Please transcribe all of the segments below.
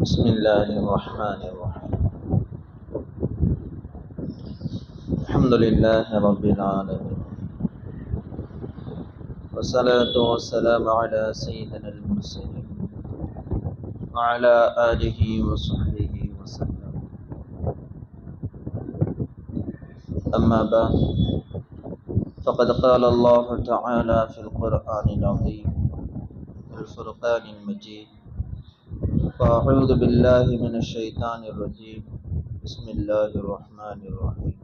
بسم الله الرحمن الرحيم. الحمد لله رب العالمين، والصلاة والسلام على سيدنا المرسلين وعلى آله وصحبه وسلم. أما بعد، فقد قال الله تعالى في القرآن العظيم الفرقان المجيد: فأعوذ بالله من الشيطان الرجيم، بسم الله الرحمن الرحيم.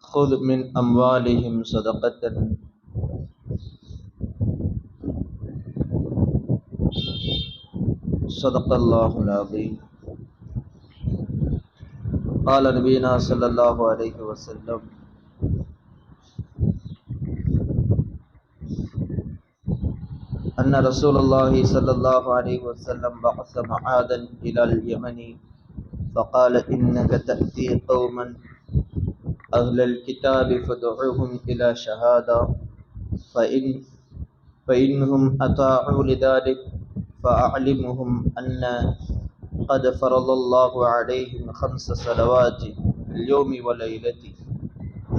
خذ من أموالهم صدقة صدق الله العظيم. قال نبينا صلى الله عليه وسلم: أن رسول الله صلى الله عليه وسلم بعث معاذا إلى اليمن فقال: إنك تأتي قوما أهل الكتاب فادعوهم إلى شهادة فإنهم أطاعوا لذلك فأعلمهم أن قد فرض الله عليهم 5 صلوات في اليوم والليلة،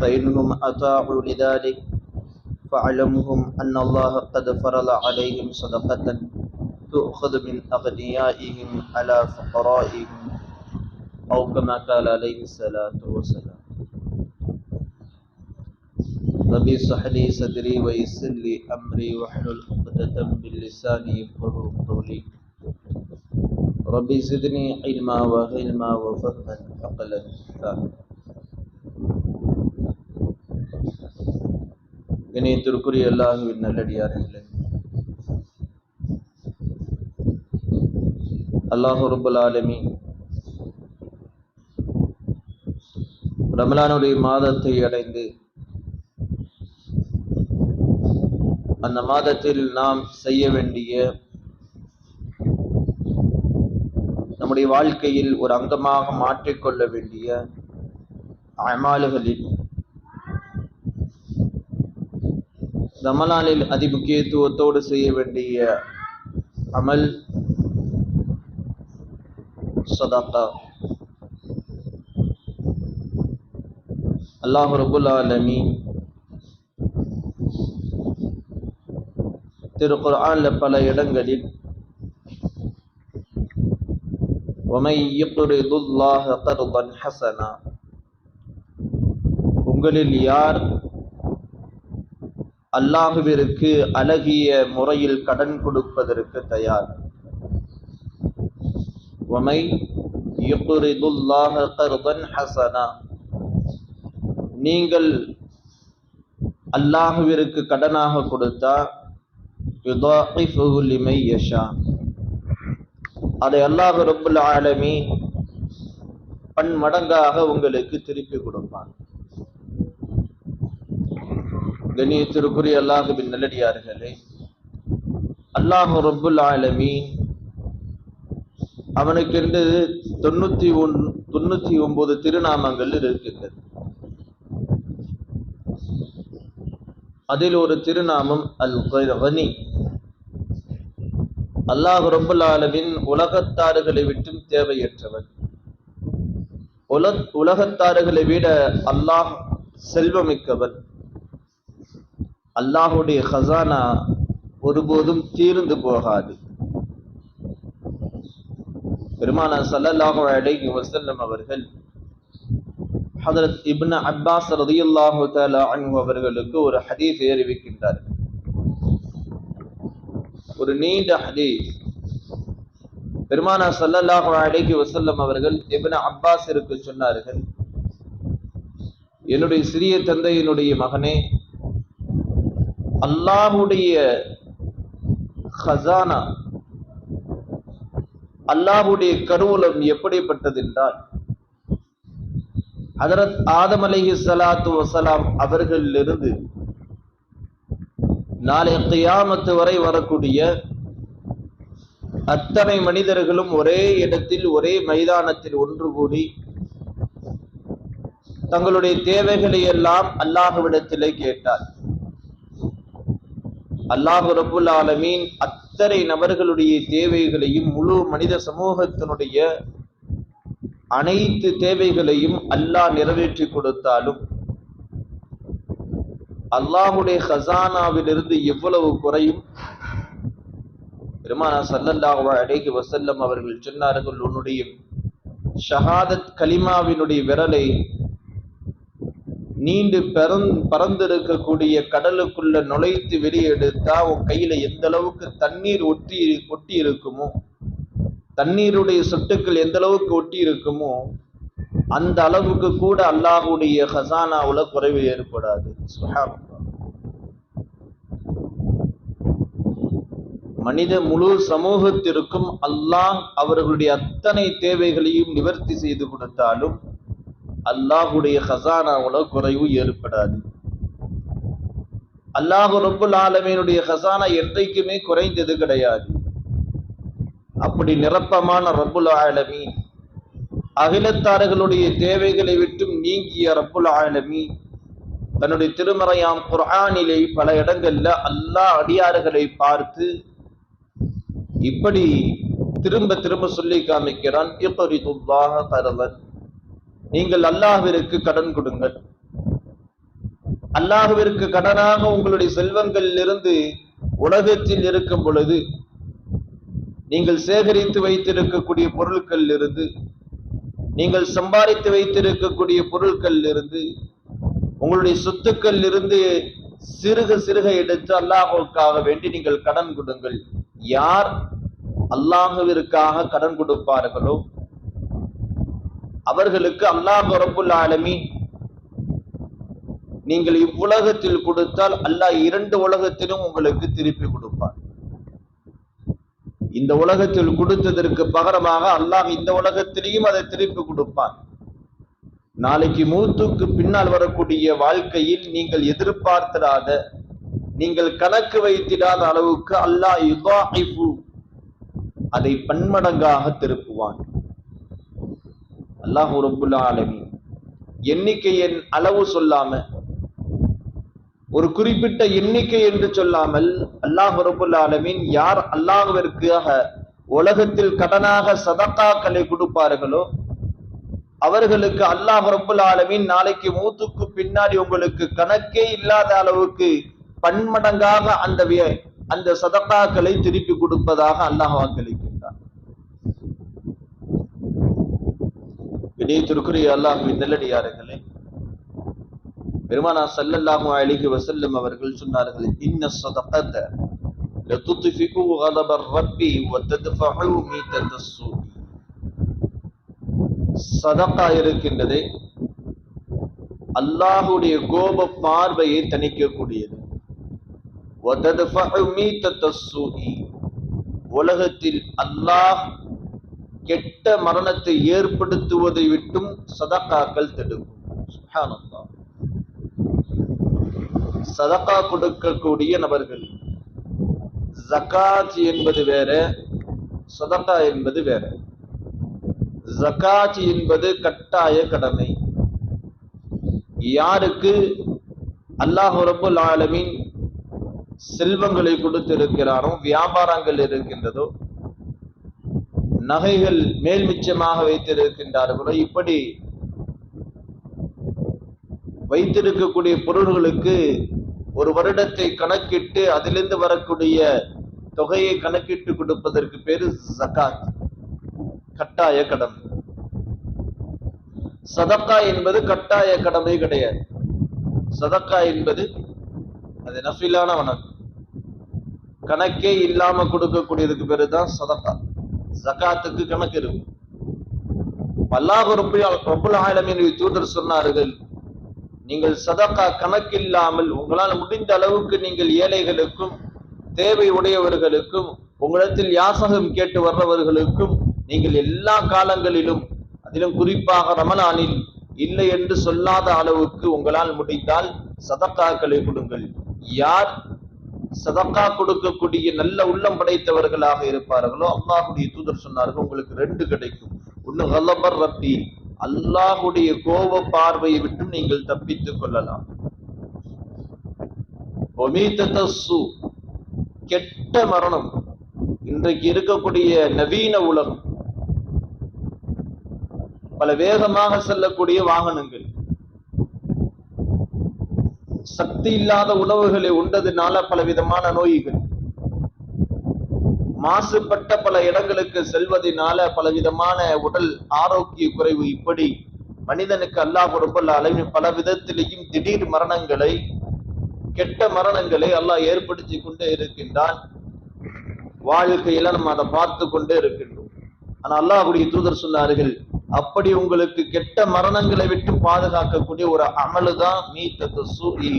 فإنهم أطاعوا لذلك فاعلمهم أن الله قد فرض عليهم صدقة تؤخذ من أغنيائهم على فقرائهم، أو كما قال عليه الصلاة والسلام. ربي اشرح لي صدري ويسر لي أمري واحلل عقدة من لساني يفقهوا قولي. ربي زدني علما وعلما وفهما وعقلا فهما. இணையத்திற்குரிய அல்லாஹ்வின் நல்லடியார்களே, அல்லாஹ் ரப்பல் ஆலமீன் ரமலானுடைய மாதத்தை அடைந்து அந்த மாதத்தில் நாம் செய்ய வேண்டிய நம்முடைய வாழ்க்கையில் ஒரு அங்கமாக மாற்றிக்கொள்ள வேண்டிய அமால்களில் ரமலானில் அதிமுக்கியத்துவத்தோடு செய்ய வேண்டிய அமல் சதகா. அல்லாஹ் ரப்பல் ஆலமீன் திருக்குர்ஆன்ல பல இடங்களில் وَمَن يُقْرِضُ اللَّهَ قَرْضًا حَسَنًا, உங்களில் யார் அல்லாஹ்விற்கு அழகிய முறையில் கடன் கொடுப்பதற்கு தயார். وَمَن يُقْرِضُ اللَّهَ قَرْضًا حَسَنًا, நீங்கள் அல்லாஹ்விற்கு கடனாக கொடுத்தா يُضَاعِفُهُ لِمَن يَشَاءُ, அதை அல்லாஹ் ரப்பல் ஆலமீன் பன்மடங்காக உங்களுக்கு திருப்பி கொடுப்பான். கண்ணியத்திற்குரிய அல்லாஹ்வின் நல்லடியார்களே, அல்லாஹ் ரப்பல் ஆலமீன் அவனுக்கு 99 திருநாமங்கள் இருக்கின்றது. அதில் ஒரு திருநாமம் அல் கனி. அல்லாஹ் ரப்பல் ஆலமீன் உலகத்தார்களை விட்டும் தேவையற்றவன். உலகத்தார்களை விட அல்லாஹ் செல்வமிக்கவன். அல்லாஹுடைய ஹசானா ஒருபோதும் தீர்ந்து போகாது. பெருமானார் ஸல்லல்லாஹு அலைஹி வஸல்லம் அவர்கள் ஹஜ்ரத் இப்னு அப்பாஸ் ரலியல்லாஹு தஆலா அன்ஹு அவர்களுக்கு ஒரு ஹதீஸ் அறிவிக்கின்றார்கள். ஒரு நீண்ட ஹதீஸ். பெருமானார் ஸல்லல்லாஹு அலைஹி வஸல்லம் அவர்கள் இப்னு அப்பாஸிற்கு சொன்னார்கள்: என்னுடைய சிறிய தந்தையினுடைய மகனே, அல்லாஹ்வுடைய ஹஸானா, அல்லாஹ்வுடைய கருவூலம் எப்படிப்பட்டது என்றால், ஹஜ்ரத் ஆதம் அலைஹிஸ்ஸலாத்து வஸலாம் அவர்களிலிருந்து நாளை கியாமத் வரை வரக்கூடிய அத்தனை மனிதர்களும் ஒரே இடத்தில் ஒரே மைதானத்தில் ஒன்று கூடி தங்களுடைய தேவைகளை எல்லாம் அல்லாஹ்விடத்திலே கேட்டார். அல்லாஹ் ரப்புல் ஆலமீன் அத்தனை நபர்களுடைய தேவைகளையும், முழு மனித சமூகத்தினுடைய அனைத்து தேவைகளையும் அல்லாஹ் நிறைவேற்றி கொடுத்தாலும் அல்லாஹுடைய ஹசானாவிலிருந்து எவ்வளவு குறையும்? பெருமானார் ஸல்லல்லாஹு அலைஹி வஸல்லம் அவர்கள் சொன்னார்கள், உன்னுடைய ஷஹாதத் கலிமாவினுடைய விரலை நீண்டு பறந்திருக்கக்கூடிய கடலுக்குள்ள நுழைத்து வெளியே எடுத்தா உன் கையில எந்த அளவுக்கு தண்ணீர் ஒட்டி இருக்குமோ, தண்ணீருடைய சொட்டுக்கள் எந்த அளவுக்கு ஒட்டி இருக்குமோ அந்த அளவுக்கு கூட அல்லாஹுடைய ஹசானாவுல குறைவு ஏற்படாது. மனித முழு சமூகத்திற்கும் அல்லாஹ் அவர்களுடைய அத்தனை தேவைகளையும் நிவர்த்தி செய்து கொடுத்தாலும் அல்லாஹுடைய ஹசானாவுல குறைவு ஏற்படாது. அல்லாஹ் ரப்புல் ஆலமீனுடைய ஹசானா என்றைக்குமே குறைந்தது கிடையாது. அப்படி நிரப்பமான ரப்புல் ஆலமீன், அகிலத்தார்களுடைய தேவைகளை விட்டும் நீங்கிய ரப்புல் ஆலமீன் தன்னுடைய திருமறையாம் குர்ஆனிலே பல இடங்கள்ல அல்லாஹ் அடியார்களை பார்த்து இப்படி திரும்ப திரும்ப சொல்லி காமிக்கிறான், இக்ரிதுல்லாஹ கர்தன், நீங்கள் அல்லாஹ்விற்கு கடன் கொடுங்கள். அல்லாஹ்விற்கு கடனாக உங்களுடைய செல்வங்களில் இருந்து உலகத்தில் இருக்கும் பொழுது நீங்கள் சேகரித்து வைத்திருக்கக்கூடிய பொருட்கள் இருந்து, நீங்கள் சம்பாதித்து வைத்திருக்கக்கூடிய பொருட்கள் இருந்து, உங்களுடைய சொத்துக்கள் இருந்து சிறுக சிறுக எடுத்து அல்லாஹ்வுக்காக வேண்டி நீங்கள் கடன் கொடுங்கள். யார் அல்லாஹ்விற்காக கடன் கொடுப்பார்களோ அவர்களுக்கு அல்லாஹ் ரப்புல் ஆலமீன் நீங்கள் இவ்வுலகத்தில் கொடுத்தால் அல்லாஹ் 2 உலகத்திலும் உங்களுக்கு திருப்பி கொடுப்பார். இந்த உலகத்தில் கொடுத்ததற்கு பகரமாக அல்லாஹ் இந்த உலகத்திலேயும் அதை திருப்பி கொடுப்பான். நாளைக்கு மூத்துக்கு பின்னால் வரக்கூடிய வாழ்க்கையில் நீங்கள் எதிர்பார்த்திடாத, நீங்கள் கணக்கு வைத்திடாத அளவுக்கு அல்லாஹ் யுதாஇஃபு, அதை பன்மடங்காக திருப்புவான். அல்லாஹ் ரப்புல் ஆலமீன் எண்ணிக்கையின் அளவு சொல்லாம, ஒரு குறிப்பிட்ட எண்ணிக்கை என்று சொல்லாமல் அல்லாஹ் ரப்புல் ஆலமீன் யார் அல்லாஹ்விற்காக உலகத்தில் கடனாக சதகாக்களை கொடுப்பார்களோ அவர்களுக்கு அல்லாஹ் ரப்புல் ஆலமீன் நாளைக்கு மூத்துக்கு பின்னாடி உங்களுக்கு கணக்கே இல்லாத அளவுக்கு பன்மடங்காக அந்த சதகாக்களை திருப்பி கொடுப்பதாக அல்லாஹ் வாக்களிக்கின்றார். இடையத்திற்குரிய அல்லாஹ்வின் நல்லடியார்களே, பெருமானார் ஸல்லல்லாஹு அலைஹி வஸல்லம் அவர்கள் சொன்னார்கள், இன்ன ஸதகத லதுத்ஃபிகு கலபர் ரப்பி வதத்ஃபஉ மீதத்தஸ்ஸூ. சதகா இருக்கின்றதே அல்லாஹ்வுடைய கோப பார்வையை தணிக்கக்கூடியது. வதத்ஃபஉ மீதத்தஸ்ஸூ, உலகத்தில் அல்லாஹ் கெட்ட மரணத்தை ஏற்படுத்துவதை விட்டும் சதகாக்கள் தடுக்கும். சுப்ஹானல்லாஹ். சதகா கொடுக்கக்கூடிய நபர்கள், ஜகாத் என்பது வேற, சதகா என்பது வேற. ஜகாத் என்பது கட்டாய கடமை. யாருக்கு அல்லாஹ் ரப்புல் ஆலமீன் செல்வங்களை கொடுத்திருக்கிறாரோ, வியாபாரங்கள் இருக்கின்றதோ, நகைகள் மேல் மிச்சமாக வைத்திருக்கின்றார்களோ, இப்படி வைத்திருக்கக்கூடிய பொருள்களுக்கு ஒரு வருடத்தை கணக்கிட்டு அதிலிருந்து வரக்கூடிய தொகையை கணக்கிட்டு கொடுப்பதற்கு பேரு ஜகாத், கட்டாய கடமை. சதக்கா என்பது கட்டாய கடமை கிடையாது. சதக்கா என்பது அது நஃபிலான வணக்கம், கணக்கே இல்லாம கொடுக்கக்கூடியதுக்கு பேருதான் சதக்கா. ஜகாத்துக்கு கணக்கு இருக்கும். அல்லாஹ் ரப்புல் ஆலமீன் தூதர் சொன்னார்கள், நீங்கள் சதகா கணக்கில்லாமல் உங்களால் முடிந்த அளவுக்கு நீங்கள் ஏழைகளுக்கும் தேவை உடையவர்களுக்கும் உங்களிடத்தில் யாசகம் கேட்டு வர்றவர்களுக்கும் நீங்கள் எல்லா காலங்களிலும், அதிலும் குறிப்பாக ரமலானில் இல்லை என்று சொல்லாத அளவுக்கு உங்களால் முடிந்தால் சதக்காக்களை கொடுங்கள். யார் சதக்கா கொடுக்கக்கூடிய நல்ல உள்ளம் படைத்தவர்களாக இருப்பார்களோ அல்லாஹ்வுடைய தூதர் சொன்னார்கள், உங்களுக்கு 2 கிடைக்கும். ஒன்னு கலபர் ரப்பி, அல்லாஹுடைய கோப பார்வையை விட்டு நீங்கள் தப்பித்துக் கொள்ளலாம். கெட்ட மரணம் இன்றைக்கு இருக்கக்கூடிய நவீன உலகம், பல வேகமாக செல்லக்கூடிய வாகனங்கள், சக்தி இல்லாத உணவுகளை உண்டதுனால பலவிதமான நோய்கள், மாசுபட்ட பல இடங்களுக்கு செல்வதனால பலவிதமான உடல் ஆரோக்கிய குறைவு, இப்படி மனிதனுக்கு அல்லாஹ் ரப்பல் ஆலமீன் பல விதத்திலேயும் திடீர் மரணங்களை, கெட்ட மரணங்களை அல்லாஹ் ஏற்படுத்தி கொண்டே இருக்கின்றான். வாழ்க்கையில நம்ம அதை பார்த்து கொண்டே இருக்கின்றோம். ஆனா அல்லாஹ்வுடைய தூதர் சொன்னார்கள், அப்படி உங்களுக்கு கெட்ட மரணங்களை விட்டு பாதுகாக்கக்கூடிய ஒரு அமலுதான் மீத்தத்து சூஇ.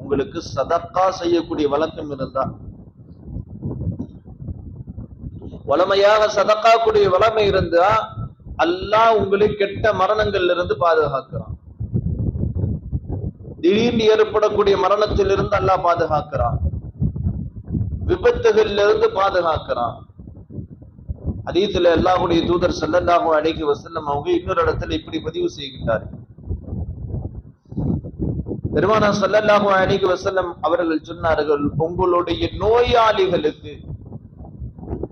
உங்களுக்கு சதக்கா செய்யக்கூடிய வழக்கம் இருந்தா, வளமையாக சதக்கா கூடிய வளமை இருந்தா அல்லாஹ் உங்களை கெட்ட மரணங்கள்ல இருந்து பாதுகாக்கிறான். திடீர்னு ஏற்படக்கூடிய மரணத்திலிருந்து அல்லாஹ் பாதுகாக்கிறான், விபத்துகள்ல இருந்து பாதுகாக்கிறான். ஹதீஸ்ல அல்லாஹ்வுடைய தூதர் ஸல்லல்லாஹு அலைஹி வஸல்லம் அவங்க இன்னொரு இடத்துல இப்படி பதிவு செய்கின்றார்கள். பெருமானார் ஸல்லல்லாஹு அலைஹி வஸல்லம் அவர்கள் சொன்னார்கள், உங்களுடைய நோயாளிகளுக்கு,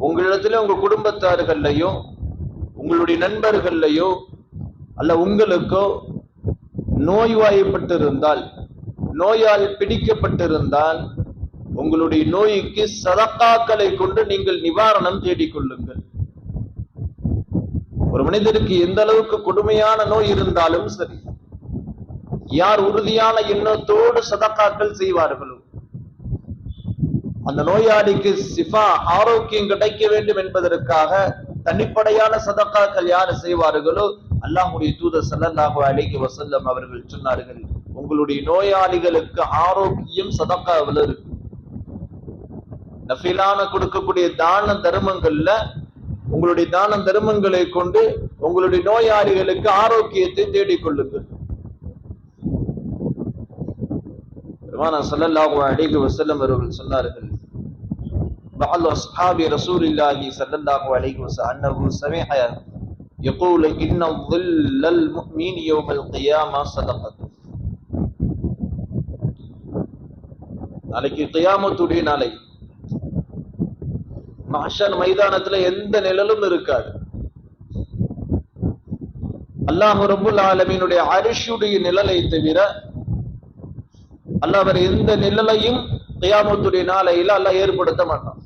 உங்களிடத்துல உங்க குடும்பத்தார்கள்லையோ உங்களுடைய நண்பர்கள்லையோ அல்ல உங்களுக்கோ நோய்வாய்ப்பட்டிருந்தால், நோயால் பிடிக்கப்பட்டிருந்தால், உங்களுடைய நோய்க்கு சதக்காக்களை கொண்டு நீங்கள் நிவாரணம் தேடிக்கொள்ளுங்கள். ஒரு மனிதருக்கு எந்த அளவுக்கு கொடுமையான நோய் இருந்தாலும் சரி, யார் உறுதியான எண்ணத்தோடு சதக்காக்கள் செய்வார்களோ, அந்த நோயாளிக்கு சிஃபா ஆரோக்கியம் கிடைக்க வேண்டும் என்பதற்காக தனிப்படையான சதக்காக்கள் யார் செய்வார்களோ, அல்லாஹ்வுடைய தூதர் ஸல்லல்லாஹு அலைஹி வஸல்லம் அவர்கள் சொன்னார்கள், உங்களுடைய நோயாளிகளுக்கு ஆரோக்கியம் சதக்காவில் இருக்கு. நஃபிலான கொடுக்கக்கூடிய தான தர்மங்கள்ல உங்களுடைய தான தர்மங்களை கொண்டு உங்களுடைய நோயாளிகளுக்கு ஆரோக்கியத்தை தேடிக்கொள்ளுங்கள். பெருமானார் ஸல்லல்லாஹு அலைஹி வஸல்லம் அவர்கள் சொன்னார்கள், بعض أصحاب رسول الله صلى الله عليه وسلم أنه سمع يقول إن ظل المؤمن يوم القيامة صدقة. நாளைக்கு கியாமத்துடைய நாளை மஹ்ஷர் மைதானத்துல எந்த நிழலும் இருக்காது. அல்லாஹ் ரப்புல் ஆலமீனுடைய அர்ஷுடைய நிழலை தவிர அல்லாஹ் வேற எந்த நிழலையும் கியாமத்துடைய நாளையில அல்லாஹ் ஏற்படுத்த மாட்டான்.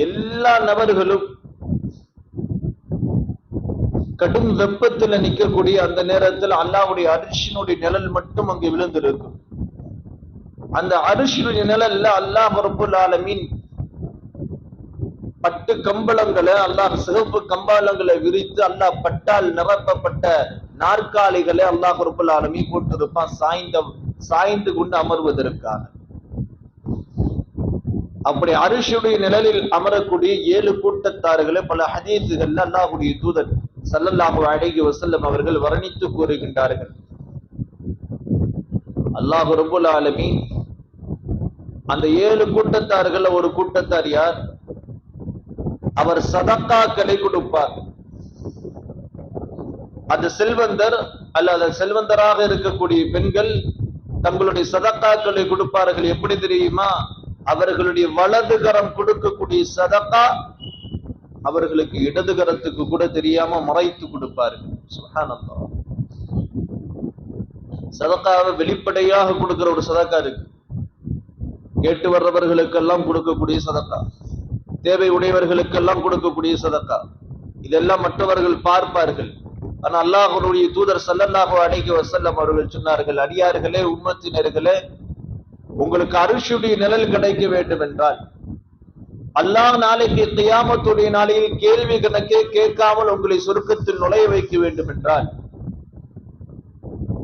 எல்லா நபர்களும் கடும் வெப்பத்தில் நிற்கக்கூடிய அந்த நேரத்தில் அல்லாஹ்வுடைய அர்ஷினுடைய நிழல் மட்டும் அங்கு விழுந்திருக்கும். அந்த அர்ஷினுடைய நிழல்ல அல்லாஹ் ரப்புல் ஆலமீன் பட்டு கம்பளங்களை, அல்லாஹ் சிவப்பு கம்பளங்களை விரித்து அல்லாஹ் பட்டால் நிரப்பப்பட்ட நாற்காலிகளை அல்லாஹ் ரப்புல் ஆலமீன் போட்டிருப்பான், சாய்ந்து கொண்டு அமர்வதற்காக. அப்படி அரிஷுடைய நிழலில் அமரக்கூடிய 7 கூட்டத்தார்களை பல ஹதீஸ்கள்ல அல்லாஹ்வுடைய தூதர் ஸல்லல்லாஹு அலைஹி வஸல்லம் அவர்கள் வர்ணித்து கூறுகின்றார்கள். அல்லாஹ் ரப்புல் ஆலமீன் அந்த 7 கூட்டத்தார்கள் ஒரு கூட்டத்தார் யார்? அவர் சதக்காக்களை கொடுப்பார். அந்த செல்வந்தர் அல்லது செல்வந்தராக இருக்கக்கூடிய பெண்கள் தங்களுடைய சதக்காக்களை கொடுப்பார்கள். எப்படி தெரியுமா? அவர்களுடைய வலது கரம் கொடுக்கக்கூடிய சதக்கா அவர்களுக்கு இடது கரத்துக்கு கூட தெரியாம மறைத்து கொடுப்பார்கள். சுப்ஹானல்லாஹ். சதக்காவை வெளிப்படையாக கொடுக்கிற ஒரு சதக்கா இருக்கு. கேட்டு வர்றவர்களுக்கெல்லாம் கொடுக்கக்கூடிய சதக்கா, தேவை உடையவர்களுக்கெல்லாம் கொடுக்கக்கூடிய சதக்கா, இதெல்லாம் மற்றவர்கள் பார்ப்பார்கள். ஆனா அல்லாஹ்வுடைய தூதர் ஸல்லல்லாஹு அலைஹி வஸல்லம் அவர்கள் சொன்னார்கள், அடியார்களே, உம்மத்தினர்களே, உங்களுக்கு அர்ஷுடைய நிழல் கிடைக்க வேண்டும் என்றால், அல்லாஹ் நாளைக்கு கியாமத்துடைய நாளையில் கேள்வி கணக்கே கேட்காமல் உங்களை சொர்க்கத்தில் நுழைய வைக்க வேண்டும் என்றால்,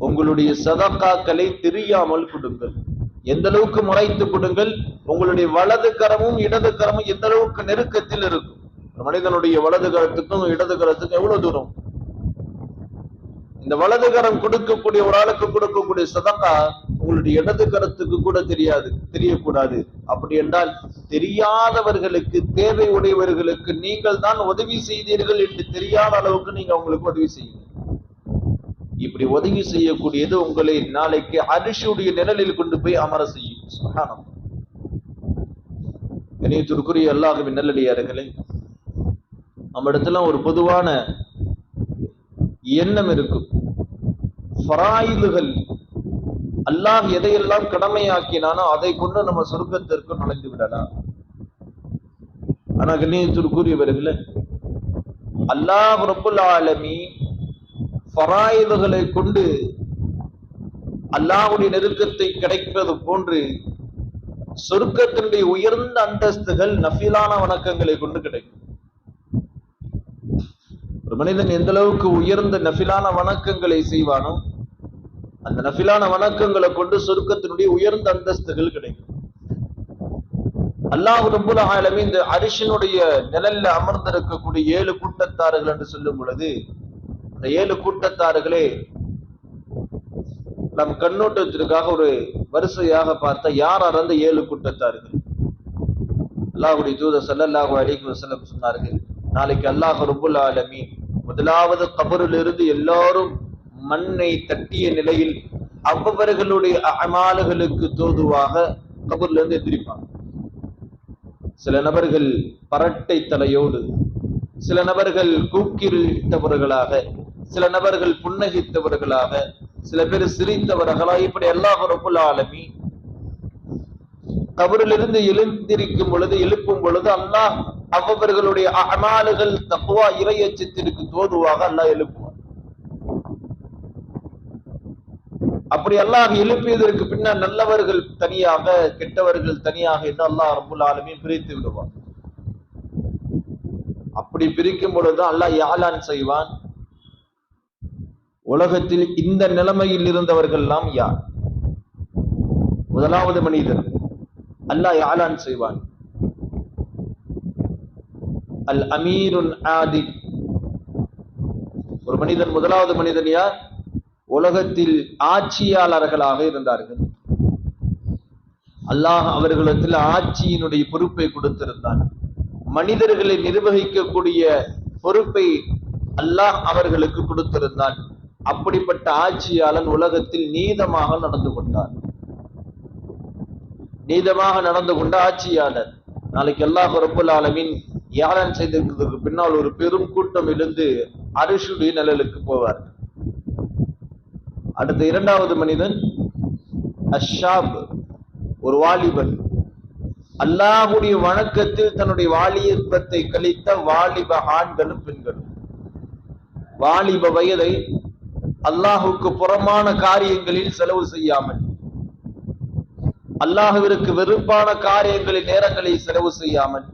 உங்களுடைய சதக்காக்களை தெரியாமல் கொடுங்கள். எந்த அளவுக்கு முறைத்து கொடுங்கள். உங்களுடைய வலது கரமும் இடது கரமும் எந்த அளவுக்கு நெருக்கத்தில் இருக்கும். மனிதனுடைய வலது கரத்துக்கும் இடது கரத்துக்கும் எவ்வளவு தூரம்? இந்த வலது கரம் கொடுக்கக்கூடிய ஒரு ஆளுக்கு கொடுக்கக்கூடிய சதக்கா உங்களுடைய இடது கரத்துக்கு கூட தெரியக்கூடாது. அப்படி என்றால் தெரியாதவர்களுக்கு, தேவை உடையவர்களுக்கு நீங்கள் தான் உதவி செய்தீர்கள் என்று தெரியாத அளவுக்கு நீங்க அவங்களுக்கு உதவி செய்யுங்க. இப்படி உதவி செய்யக்கூடியது உங்களை நாளைக்கு அரிசியுடைய நிழலில் கொண்டு போய் அமர செய்யும். சுப்ஹானல்லாஹ். கண்ணியத்திற்குரிய அல்லாஹ்வின் நல்லடியார்களே, நம்ம இடத்துல ஒரு பொதுவான எண்ணம் இருக்கும். ஃபராயிதுகள், அல்லாஹ் எதையெல்லாம் கடமையாக்கினானோ அதை கொண்டு நம்ம சொர்க்கத்திற்கு நுழைந்து விடலாம். ஆனா கண்ணியத்திற்குரியவர்களே, அல்லாஹ் ரப்புல் ஆலமீன் ஃபராயிதுகளை கொண்டு அல்லாஹ்வுடைய நெருக்கத்தை கிடைப்பது போன்று சொர்க்கத்தினுடைய உயர்ந்த அந்தஸ்துகள் நஃபிலான வணக்கங்களை கொண்டு கிடைக்கும். ஒரு மனிதன் எந்த அளவுக்கு உயர்ந்த நஃபிலான வணக்கங்களை செய்வானோ அந்த நஃபிலான வணக்கங்களை கொண்டு சொர்க்கத்தினுடைய உயர்ந்த அந்தஸ்துகள் கிடைக்கும். அல்லாஹ் ரப்புல் ஆலமீன் இந்த அரிஷினுடைய நிழல்ல அமர்ந்திருக்கக்கூடிய 7 கூட்டத்தார்கள் என்று சொல்லும் பொழுது, அந்த 7 கூட்டத்தார்களே நம் கண்ணோட்டத்திற்காக ஒரு வரிசையாக பார்த்தா யார் அந்த 7 கூட்டத்தார்கள்? அல்லாஹ்வுடைய தூதர் ஸல்லல்லாஹு அலைஹி வஸல்லம் சொன்னார்கள், நாளைக்கு அல்லாஹ் ரப்புல் ஆலமீன் முதலாவது கபரில் இருந்து எல்லாரும் மண்ணை தட்டிய நிலையில் அவர்களுடைய அமால்களுக்கு தோதுவாக கபரில் இருந்து எந்திரிப்பாங்க. சில நபர்கள் பரட்டை தலையோடு, சில நபர்கள் கூக்கிரிட்டவர்களாக, சில நபர்கள் புன்னகித்தவர்களாக, சில பேர் சிரித்தவர்களா, இப்படி அல்லாஹ் ரப்புல் ஆலமீன் கபரிலிருந்து எழுப்பும் பொழுது அல்லாஹ் அவர்களுடைய அமால்கள் தக்வா இறையச்சத்திற்கு தோதுவாக அல்லாஹ் எழுப்புவார். அப்படி அல்லாஹ் எழுப்பியதற்கு பின்னால் நல்லவர்கள் தனியாக, கெட்டவர்கள் தனியாக என்று அல்லாஹ் ரப்புல் ஆலமீன் பிரித்து விடுவார். அப்படி பிரிக்கும் பொழுது அல்லாஹ் யாலான் செய்வான், உலகத்தில் இந்த நிலைமையில் இருந்தவர்கள் எல்லாம் யார்? முதலாவது மனிதர் அல்லாஹ் யாலான் செய்வான், அல் அமீருன் ஆதில். ஒரு மனிதன், முதலாவது மனிதன் யார்? உலகத்தில் ஆட்சியாளர்களாக இருந்தார்கள். அல்லாஹ் அவர்களிடத்தில் ஆட்சியினுடைய பொறுப்பை கொடுத்திருந்தான். மனிதர்களை நிர்வகிக்கக்கூடிய பொறுப்பை அல்லாஹ் அவர்களுக்கு கொடுத்திருந்தான். அப்படிப்பட்ட ஆட்சியாளன் உலகத்தில் நீதமாக நடந்து கொண்டார். நீதமாக நடந்து கொண்ட ஆட்சியாளர் நாளைக்கு அல்லாஹ் ரப்புல் ஆலமீன் யாரான் செய்திருக்கிறதுக்கு பின்னால் ஒரு பெரும் கூட்டம் எழுந்து அரிஷுடைய நிழலுக்கு போவார். அடுத்த இரண்டாவது மனிதன் அஷ்ஷாப், ஒரு வாலிபன். அல்லாஹ்வுடைய வணக்கத்தில் தன்னுடைய வாலிபத்தை கழித்த வாலிப ஆண்களும் பெண்களும். வாலிப வயதை அல்லாஹுக்கு புறமான காரியங்களில் செலவு செய்யாமல், அல்லாஹுவிற்கு வெறுப்பான காரியங்களில் நேரங்களை செலவு செய்யாமல்,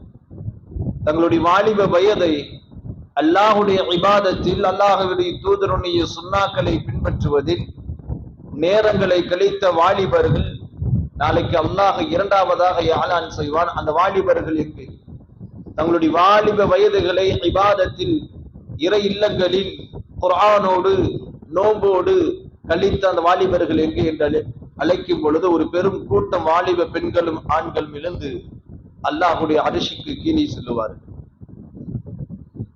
தங்களுடைய வாலிப வயதை அல்லாஹுடைய இபாதத்தில், அல்லாஹுடைய தூதருடைய சுன்னாக்களை பின்பற்றுவதில் நேரங்களை கழித்த வாலிபர்கள் நாளைக்கு அல்லாஹ் இரண்டாவதாக யாலான் செய்வான். அந்த வாலிபர்கள் எங்கே? தங்களுடைய வாலிப வயதுகளை இபாதத்தில், இறை இல்லங்களில் குர்ஆனோடு நோம்போடு கழித்த அந்த வாலிபர்கள் எங்கே என்று அழைக்கும் பொழுது ஒரு பெரும் கூட்டம் வாலிப பெண்களும் ஆண்களும் எழுந்து அல்லாஹுடைய அரிசிக்கு கீழே செல்லுவார்கள்.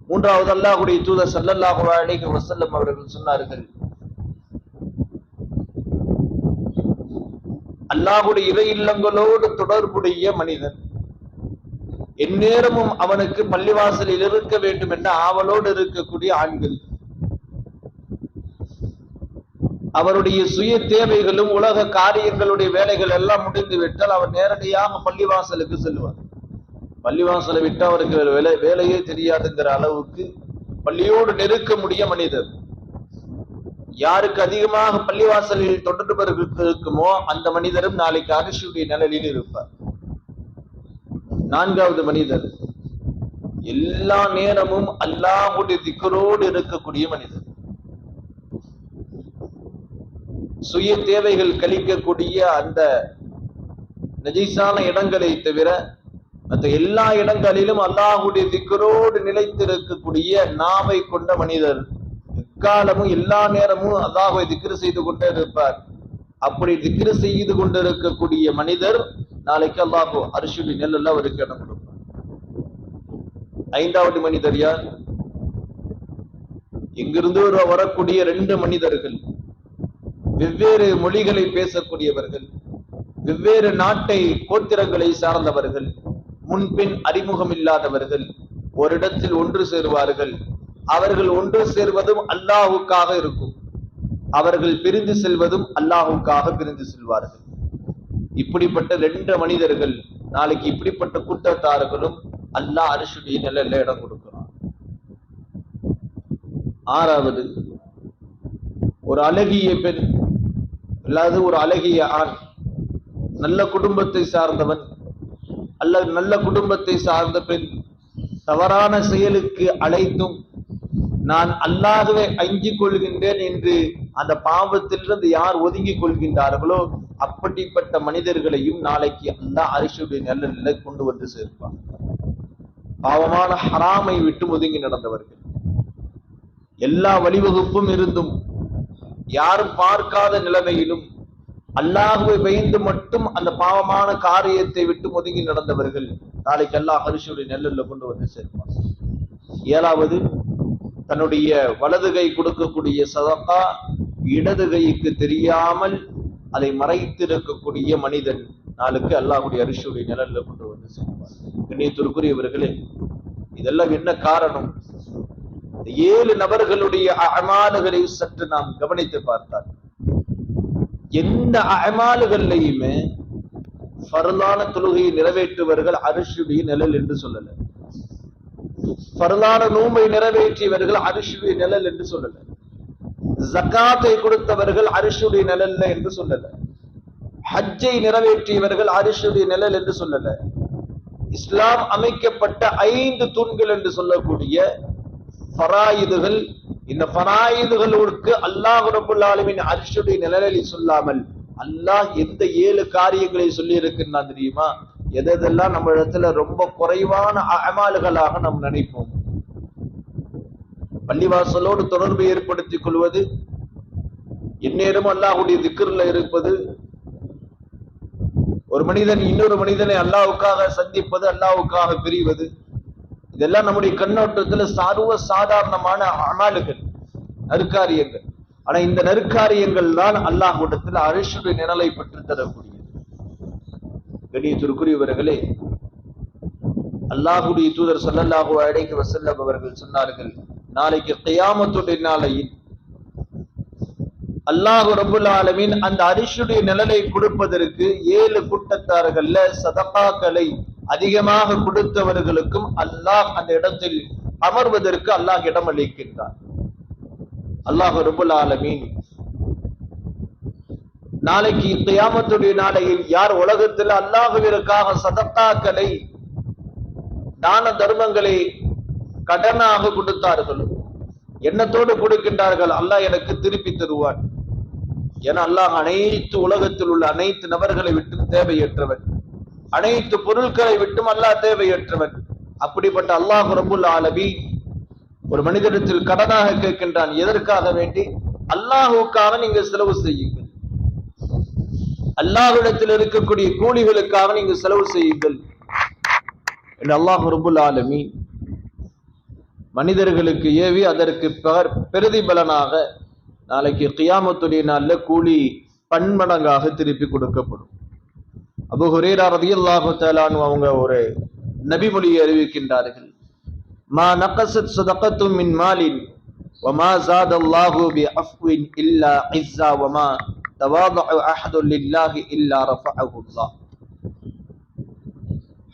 மூன்றாவது அல்லாஹுடைய தூதர் ஸல்லல்லாஹு அலைஹி வஸல்லம் அவர்கள் சொன்னார்கள், அல்லாஹுடைய இறை இல்லங்களோடு தொடர்புடைய மனிதன், எந்நேரமும் அவனுக்கு பள்ளிவாசலில் இருக்க வேண்டும் என்ற ஆவலோடு இருக்கக்கூடிய ஆண்கள், அவருடைய சுய தேவைகளும் உலக காரியங்களுடைய வேலைகள் எல்லாம் முடிந்து விட்டால் அவர் நேரடியாக பள்ளிவாசலுக்கு செல்வார். பள்ளிவாசலை விட்டு அவருக்கு வேலையே தெரியாதுங்கிற அளவுக்கு பள்ளியோடு நெருக்க முடிய மனிதர். யாருக்கு அதிகமாக பள்ளிவாசலில் தொடர்பு இருக்குமோ அந்த மனிதரும் நாளைக்கு அரிசியுடைய நிழலில் இருப்பார். நான்காவது மனிதர் எல்லா நேரமும் அல்லாஹ்வுடைய திக்ரோடு இருக்கக்கூடிய மனிதர். சுய தேவைகள் கழிக்கக்கூடிய அந்த நஜீஸான இடங்களை தவிர மற்ற எல்லா இடங்களிலும் அல்லாஹ்வுடைய திக்ரோடு நிலைத்திருக்கக்கூடிய நாவை கொண்ட மனிதர் எக்காலமும் எல்லா நேரமும் அல்லாஹ்வை திக்ர் செய்து கொண்டே இருப்பார். அப்படி திக்ரு செய்து கொண்டிருக்கக்கூடிய மனிதர் நாளைக்கு அல்லாஹ் அர்ஷுடைய நிழல்ல அவருக்கு இடம் கொடுப்பார். ஐந்தாவது மனிதர் யார்? இங்கிருந்து வரக்கூடிய 2 மனிதர்கள், வெவ்வேறு மொழிகளை பேசக்கூடியவர்கள், வெவ்வேறு நாட்டை கோத்திரங்களை சார்ந்தவர்கள், முன்பின் அறிமுகம் இல்லாதவர்கள் ஒரு இடத்தில் ஒன்று சேருவார்கள். அவர்கள் ஒன்று சேர்வதும் அல்லாஹுக்காக இருக்கும், அவர்கள் பிரிந்து செல்வதும் அல்லாஹுக்காக பிரிந்து செல்வார்கள். இப்படிப்பட்ட 2 மனிதர்கள் நாளைக்கு இப்படிப்பட்ட கூட்டத்தார்களும் அல்லாஹ் அர்ஷுடைய நிழல்ல இடம் கொடுக்கிறான். 6வது, ஒரு அழகிய பெண் அல்லது ஒரு அழகிய ஆண், நல்ல குடும்பத்தை சார்ந்தவன் அல்லது நல்ல குடும்பத்தை சார்ந்த பெண் தவறான செயலுக்கு அழைத்தும் நான் அல்லாஹ்வை அஞ்சிக் கொள்கின்றேன் என்று அந்த பாவத்திலிருந்து யார் ஒதுங்கிக் கொள்கின்றார்களோ அப்படிப்பட்ட மனிதர்களையும் நாளைக்கு அல்லாஹ் அர்ஷுடைய நிழலில் கொண்டு வந்து சேர்ப்பான். பாவமான ஹராமை விட்டு ஒதுங்கி நடந்தவர்கள், எல்லா வழிவகுப்பும் இருந்தும் யாரும் பார்க்காத நிலைமையிலும் அல்லாஹ்வை பயந்து மட்டும் அந்த பாவமான காரியத்தை விட்டு ஒதுங்கி நடந்தவர்கள் நாளைக்கு அல்லாஹ் அர்ஷுடைய நிழலில் கொண்டு வந்து சேர்ப்பான். 7வது, தன்னுடைய வலது கை கொடுக்கக்கூடிய சதகா இடது கைக்கு தெரியாமல் அதை மறைத்திருக்கக்கூடிய மனிதன் நாளுக்கு அல்லாஹ்வுடைய அர்ஷுடைய நிழல்ல கொண்டு வந்து சேர்ப்பார். கண்ணியத்திற்குரியவர்களே, இதெல்லாம் என்ன காரணம்? 7 நபர்களுடைய அமால்களை சற்று நாம் கவனித்து பார்த்தால் எந்த அமால்கள்லையுமே ஃபர்லான தொழுகையை நிறைவேற்றுவர்கள் அர்ஷுடைய நிழல் என்று சொல்லல, ஃபர்லான நோன்பை நிறைவேற்றியவர்கள் அர்ஷுடைய நிழல் என்று சொல்லல, ஜகாத்தை கொடுத்தவர்கள் அர்ஷுடைய நிழல் என்று சொல்லல, ஹஜ்ஜை நிறைவேற்றியவர்கள் அர்ஷுடைய நிழல் என்று சொல்லல, இஸ்லாம் அமைக்கப்பட்ட 5 தூண்கள் என்று சொல்லக்கூடிய ஃபராயிதுகள், இந்த ஃபராயிதுகளுக்கு அல்லாஹ் ரப்பல் ஆலமீன் அர்ஷுடைய நிழலில் சொல்லாமல் அல்லாஹ் எந்த 7 காரியங்களை சொல்லி இருக்கின்றான் தெரியுமா? எதெல்லாம் நம்ம இடத்துல ரொம்ப குறைவான அமால்களாக நாம் நினைப்போம். பள்ளிவாசலோடு தொடர்பு ஏற்படுத்திக் கொள்வது, எந்நேரம் அல்லாஹ்வுடைய திக்ர்ல இருப்பது, ஒரு மனிதன் இன்னொரு மனிதனை அல்லாஹ்வுக்காக சந்திப்பது, அல்லாஹ்வுக்காக பிரிவது, இதெல்லாம் நம்முடைய கண்ணோட்டத்துல சர்வ சாதாரணமான அமால்கள், நற்காரியங்கள். ஆனா இந்த நற்காரியங்கள் தான் அல்லாஹ்விடத்தில் அர்ஷுடைய நிழலை பெற்று தரக்கூடியது. கண்ணியத்திற்குரியவர்களே, அல்லாஹ்வுடைய தூதர் ஸல்லல்லாஹு அலைஹி வஸல்லம் அவர்கள் சொன்னார்கள், நாளைக்கு கியாமத்துடைய நாளையில் அல்லாஹ் ரப்பல் ஆலமீன் அந்த அர்ஷுடைய நிழலை கொடுப்பதற்கு 7 கூட்டத்தார்கள்ல சதகாக்களை அதிகமாக கொடுத்தவர்களுக்கும் அல்லாஹ் அந்த இடத்தில் அமர்வதற்கு அல்லாஹ் இடம் அளிக்கின்றான். அல்லாஹ் ரப்பல் ஆலமீன் நாளைக்கு கியாமத்துடைய நாளையில் யார் உலகத்தில் அல்லாஹ்விற்காக சதகாக்களை தான தர்மங்களை கடனாக கொடுத்தார்களோ, எண்ணத்தோடு கொடுக்கின்றார்கள், அல்லாஹ் எனக்கு திருப்பி தருவான். ஏன்னா அல்லாஹ் அனைத்து உலகத்தில் உள்ள அனைத்து நபர்களை விட்டும் தேவையற்றவன், அனைத்து பொருட்களை விட்டும் அல்லாஹ் தேவையற்றவன். அப்படிப்பட்ட அல்லாஹ் ரப்பல் ஆலமீன் ஒரு மனிதனிடத்தில் கடனாக கேட்கின்றான். எதற்காக வேண்டி? அல்லாஹ்வுக்காக நீங்க செலவு செய்யுங்கள், அல்லாஹ்விடத்தில் இருக்கக்கூடிய கூலிகளுக்காக நீங்க செலவு செய்யுங்கள் என்று அல்லாஹ் ரப்பல் ஆலமீன் மனிதர்களுக்கு ஏவி அதற்கு பிரதிபலனாக நாளைக்கு கியாமத்துடைய நாள்ல கூலி பன்மடங்காக திருப்பி கொடுக்கப்படும். அபூ ஹுரைரா ரலியல்லாஹு தஆலா அன்ஹு அவங்க ஒரு நபிமொழியை அறிவிக்கின்றார்கள், மா நகஸத் ஸதகத்து மின் மாலின் வமா ஸாதல்லாஹு பிஅஃவின் இல்லா இஸ்ஸா வமா தவாதஅ அஹது லில்லாஹி இல்லா ரஃபஅஹுல்லாஹ்.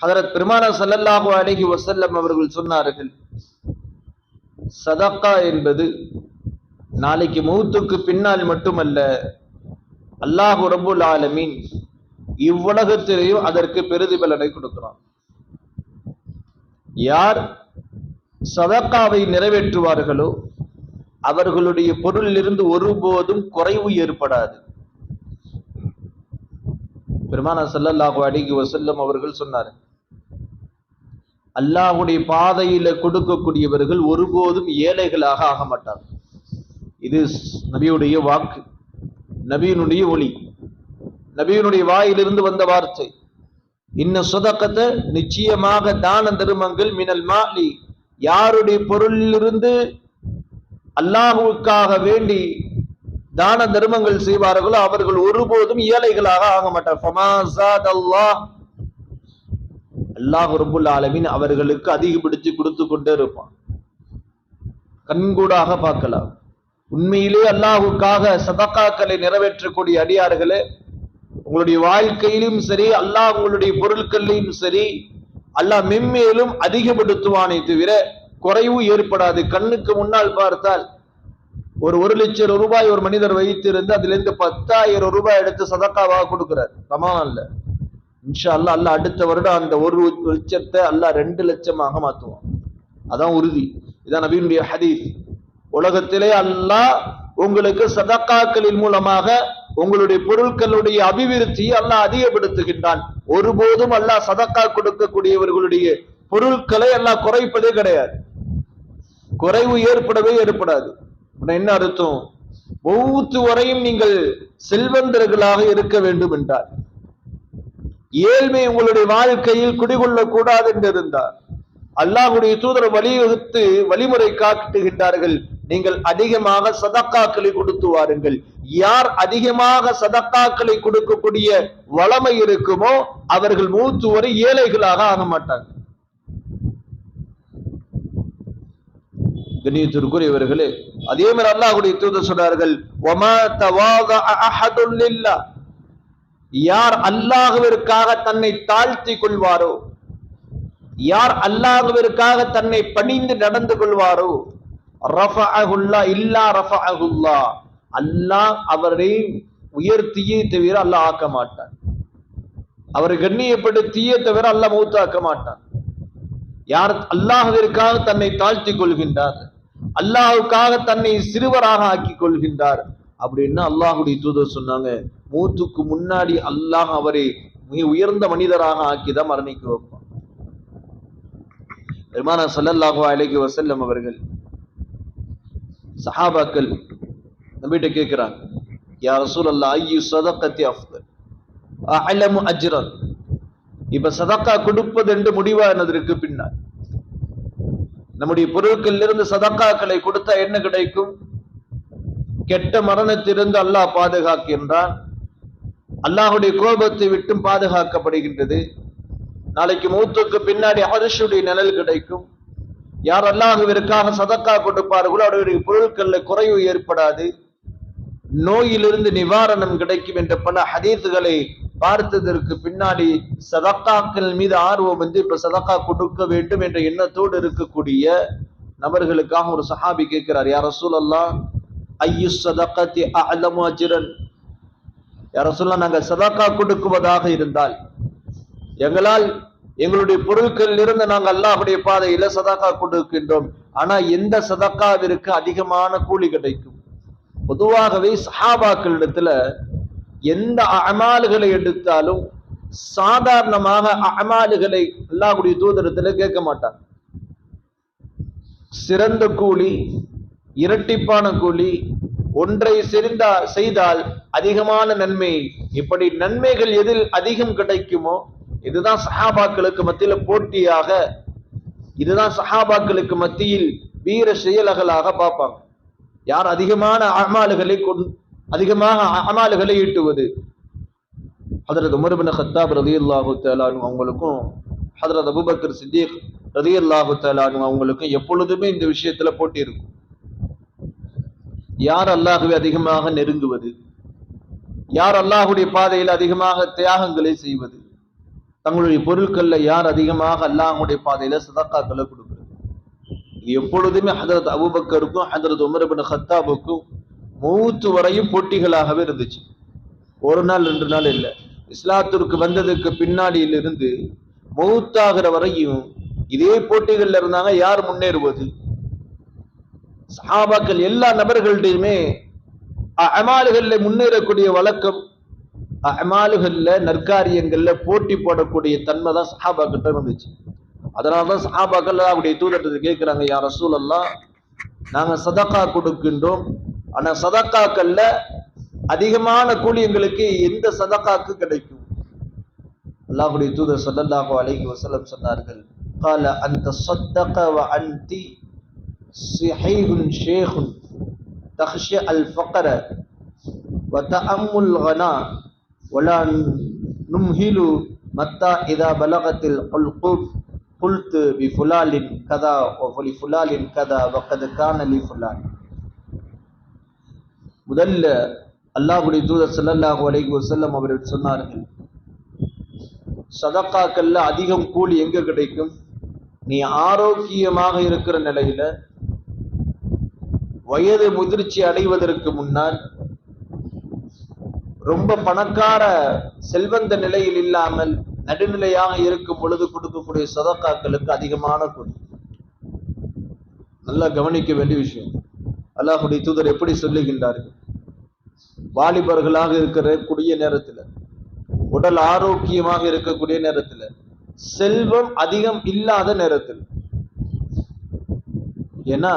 ஹஜ்ரத் பெருமானார் ஸல்லல்லாஹு அலைஹி வஸல்லம் அவர்கள் சொன்னார்கள், சதகா என்பது நாளைக்கு மௌத்துக்கு பின்னால் மட்டுமல்ல, அல்லாஹ் ரப்பல் ஆலமீன் இவ்வுலகத்திலேயும் அதற்கு பிரதிபலனை கொடுக்கிறான். யார் சதகாவை நிறைவேற்றுவார்களோ அவர்களுடைய பொருளிலிருந்து ஒருபோதும் குறைவு ஏற்படாது. பெருமானார் ஸல்லல்லாஹு அலைஹி வஸல்லம் அவர்கள் சொன்னார், அல்லாஹ்வுடைய பாதையில கொடுக்கக்கூடியவர்கள் ஒருபோதும் ஏழைகளாக ஆக மாட்டார்கள். இது நபியுடைய வாக்கு, நபியினுடைய ஒளி. நபியினுடைய வாயிலிருந்து வந்த வார்த்தை. இன்ன சதகத்தை, நிச்சயமாக தான தர்மங்கள், மினல் மாலி, யாருடைய பொருளிலிருந்து அல்லாஹுவுக்காக வேண்டி தான தர்மங்கள் செய்வார்களோ அவர்கள் ஒருபோதும் ஏழைகளாக ஆக மாட்டார். அல்லாஹ் ரப்புல் ஆலமீன் அவர்களுக்கு அதிகப்படுத்தி கொடுத்து கொண்டே இருப்பான். கண்கூடாக பார்க்கலாம். உண்மையிலே அல்லாஹுக்காக சதகாக்களை நிறைவேற்றக்கூடிய அடியார்களே, உங்களுடைய வாழ்க்கையிலும் சரி, அல்லாஹ் உங்களுடைய பொருட்களிலும் சரி, அல்லாஹ் மென்மேலும் அதிகப்படுத்துவானே தவிர குறைவு ஏற்படாது. கண்ணுக்கு முன்னால் பார்த்தால் ஒரு 1,00,000 ரூபாய் ஒரு மனிதர் வைத்திருந்து அதிலிருந்து 10,000 ரூபாய் எடுத்து சதக்காவாக கொடுக்கிறார். ரமலான்ல இன்ஷா அல்லாஹ் அல்லாஹ் அடுத்த வருடம் அந்த 1,00,000 அல்லாஹ் 2,00,000 மாத்துவான். அதான் உறுதி. இதான் நபியினுடைய ஹதீஸ். உலகத்திலே அல்லாஹ் உங்களுக்கு சதக்காக்களின் மூலமாக உங்களுடைய பொருட்களுடைய அபிவிருத்தியை அல்லாஹ் அதிகப்படுத்துகின்றான். ஒருபோதும் அல்லாஹ் சதக்கா கொடுக்கக்கூடியவர்களுடைய பொருட்களை அல்லாஹ் குறைப்பதே கிடையாது. குறைவு ஏற்படவே ஏற்படாது. என்ன அர்த்தம்? ஒவ்வொரு வரையும் நீங்கள் செல்வந்தர்களாக இருக்க வேண்டும் என்றார், ஏழ்மை உங்களுடைய வாழ்க்கையில் குடிகொள்ள கூடாது என்று இருந்தார், அல்லாஹ்வுடைய தூதர் வலியுறுத்து வழிமுறை காட்டுகின்றார்கள். நீங்கள் அதிகமாக சதக்காக்களை கொடுத்து வாருங்கள். யார் அதிகமாக சதக்காக்களை கொடுக்கக்கூடிய வளமை இருக்குமோ அவர்கள் மூத்து வரை ஏழைகளாக ஆக மாட்டார்கள். கண்ணியத்திற்குரியவர்களே, அதே மாதிரி அல்லாஹ்வுடைய தூதர் சொன்னார்கள், வமா தவாதஅ அஹதுன் லில்லாஹ், யார் அல்லாஹ்விற்காக தன்னை தாழ்த்தி கொள்வாரோ, யார் அல்லாஹ்விற்காக தன்னை பணிந்து நடந்து கொள்வாரோ, ரஃபஅஹுல்லாஹ் இல்லா ரஃபஅஹுல்லாஹ், அல்லாஹ் அவரை உயர்த்தியே தவிர அல்லாஹ் ஆக்க மாட்டான். அவரை கண்ணியப்படுத்தியே தவிர அல்லாஹ் மௌத்தாக்க மாட்டான். யார் அல்லாஹ்விற்காக தன்னை தாழ்த்தி கொள்கின்றார், அல்லாஹ்வுக்காக தன்னை சிறுவராக ஆக்கி கொள்கின்றார் அப்படின்னா அல்லாஹ்வுடைய தூதர் சொன்னாங்க, மூத்துக்கு முன்னாடி அல்லாஹ் அவரை மிக உயர்ந்த மனிதராக ஆக்கிதான் மரணிக்க வைப்பான். பெருமானார் ஸல்லல்லாஹு அலைஹி வஸல்லம் அவர்கள் சஹாபாக்கள் நபிட்ட கேட்கிறாங்க, யா ரசூலல்லாஹ் ஐயு ஸதகத்தி அஃதல் அஅலமு அஜ்ரன். இப்ப சதக்கா கொடுப்பது என்று முடிவானதற்கு பின்னால் நம்முடைய பொருட்களில் இருந்து சதக்காக்களை கொடுத்தா என்ன கிடைக்கும்? கெட்ட மரணத்திலிருந்து அல்லாஹ் பாதுகாக்கின்றான், அல்லாஹுடைய கோபத்தை விட்டும் பாதுகாக்கப்படுகின்றது. நாளைக்கு மௌத்துக்கு பின்னாடி அர்ஷுடைய நிழல் கிடைக்கும். யார் அல்லாஹ்விற்காக சதக்கா கொடுப்பார்களோ அவருடைய பொருட்கள்ல குறைவு ஏற்படாது, நோயிலிருந்து நிவாரணம் கிடைக்கும் என்ற பல ஹதீஸ்களை பார்த்ததற்கு பின்னாடி சதக்காக்கள் மீது ஆர்வம் வந்து இப்ப சதக்கா கொடுக்க வேண்டும் என்ற எண்ணத்தோடு இருக்கக்கூடிய நபர்களுக்காக ஒரு சஹாபி கேட்கிறார், யா ரசூலல்லாஹ் ஐயு ஸதகத்தி அஅலமு அஜ்ரன். யா ரசூலல்லாஹ், நாங்கள் சதக்கா கொடுக்குவதாக இருந்தால் எங்களால் எங்களுடைய பொருட்களில் இருந்து நாங்கள் அல்லாஹ்வுடைய பாதையில சதக்கா கொடுக்கின்றோம், ஆனா எந்த சதக்காவிற்கு அதிகமான கூலி கிடைக்கும்? பொதுவாகவே சஹாபாக்களிடத்துல எந்த அமால்களை எடுத்தாலும் சாதாரணமாக அமால்களை அல்லாஹ்வுடைய தூதரத்துல கேட்க மாட்டாங்க. சிறந்த கூலி, இரட்டிப்பான கூலி, ஒன்றை செய்தால் அதிகமான நன்மை, இப்படி நன்மைகள் எதில் அதிகம் கிடைக்குமோ இதுதான் சஹாபாக்களுக்கு மத்தியில போட்டியாக, இதுதான் சஹாபாக்களுக்கு மத்தியில் வீர செயல்களாக பார்ப்பாங்க. யார் அதிகமான அமால்களை ஈட்டுவது. ஹஜ்ரத் உமர் இப்னு கத்தாப் ரலியல்லாஹு தஆலா அன்ஹு அவங்களுக்கும் ஹஜ்ரத் அபூபக்கர் சித்திக் ரலியல்லாஹு தஆலா அன்ஹு அவங்களுக்கும் எப்பொழுதுமே இந்த விஷயத்துல போட்டி இருக்கும். யார் அல்லாஹ்வை அதிகமாக நெருங்குவது, யார் அல்லாஹ்வுடைய பாதையில் அதிகமாக தியாகங்களை செய்வது, தங்களுடைய பொருட்கள்ல யார் அதிகமாக அல்லாஹ்வுடைய பாதையில சதக்காக்களை கொடுக்கிறது. இது எப்பொழுதுமே ஹஜ்ரத் அபூபக்கருக்கும் ஹஜ்ரத் உமர் இப்னு கத்தாபுக்கும் மௌத் வரையும் போட்டிகளாகவே இருந்துச்சு. ஒரு நாள் 2 நாள் இல்லை. இஸ்லாத்திற்கு வந்ததுக்கு பின்னாடியிலிருந்து மௌத்தாகிற வரையும் இதே போட்டிகள்ல இருந்தாங்க. யார் முன்னேறுவது? சஹாபாக்கள் எல்லா நபர்களுடையுமே அமால்கள்ல முன்னேறக்கூடிய வழக்கம், அமால்கள்ல நற்காரியங்கள்ல போட்டி போடக்கூடிய தன்மை தான் சஹாபாக்கிட்ட இருந்துச்சு. அதனாலதான் சஹாபாக்கள் அவருடைய தூதரத்தை கேட்கிறாங்க, யா ரசூலல்லாஹ், நாங்க சதக்கா கொடுக்கின்றோம், ஆனா சதக்காக்கள்ல அதிகமான கூலி எங்களுக்கு எந்த சதகாக்கு கிடைக்கும்? அல்லாஹ்வுடைய தூதர் ஸல்லல்லாஹு அலைஹி வஸல்லம் சொன்னார்கள், قال انت صدق وانت صحيح شيخ تخشى الفقر وتأمل الغنى ولا نمهل متى اذا بلغت الحلقوم قلت بفلان كذا وفلان كذا وقد كان لفلان. முதல்ல அல்லாஹ்வுடைய தூதர் ஸல்லல்லாஹு அலைஹி வஸல்லம் அவர்கள் சொன்னார்கள், சதகாக்கல்ல அதிகம் கூலி எங்க கிடைக்கும்? நீ ஆரோக்கியமாக இருக்கிற நிலையில, வயது முதிர்ச்சி அடைவதற்கு முன்னால், ரொம்ப பணக்கார செல்வந்த நிலையில் இல்லாமல் நடுநிலையாக இருக்கும் பொழுது கொடுக்கக்கூடிய சதகாக்களுக்கு அதிகமான கூலி. நல்லா கவனிக்க வேண்டிய விஷயம். அல்லாஹ்வுடைய தூதர் எப்படி சொல்லுகின்றார்கள்? வாலிபர்களாக இருக்கக்கூடிய நேரத்தில், உடல் ஆரோக்கியமாக இருக்கக்கூடிய நேரத்தில், செல்வம் அதிகம் இல்லாத நேரத்தில். ஏன்னா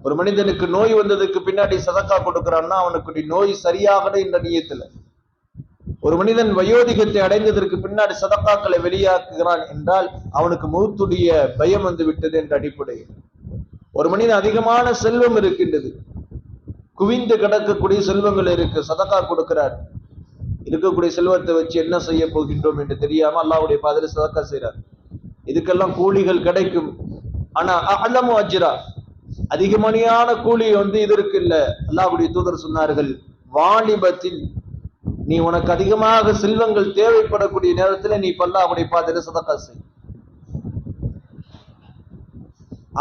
ஒரு மனிதனுக்கு நோய் வந்ததுக்கு பின்னாடி சதக்கா கொடுக்கிறான்னா அவனுக்கு நோய் சரியாகல என்ற நியத்துல. ஒரு மனிதன் வயோதிகத்தை அடைந்ததற்கு பின்னாடி சதக்காக்களை வெளியாக்குகிறான் என்றால் அவனுக்கு மௌத்துடைய பயம் வந்து விட்டது என்ற அடிப்படையில். ஒரு மனிதன் அதிகமான செல்வம் இருக்கின்றது, குவிந்து கிடக்கக்கூடிய செல்வங்கள் இருக்கு, சதக்கா கொடுக்கிறார், இருக்கக்கூடிய செல்வத்தை வச்சு என்ன செய்ய போகின்றோம் என்று தெரியாம அல்லாஹ்வுடைய பாதையில சதக்கா செய்றார். இதுக்கெல்லாம் கூலிகள் கிடைக்கும். ஆனா அல்லமு அஜ்ரா, அதிகமணியான கூலி இதற்கு இல்ல. அல்லாஹ்வுடைய தூதர் சொன்னார்கள், வாலிபத்தில் நீ உனக்கு அதிகமாக செல்வங்கள் தேவைப்படக்கூடிய நேரத்தில் நீ அல்லாஹ்வுடைய பாதையில சதக்கா செய்.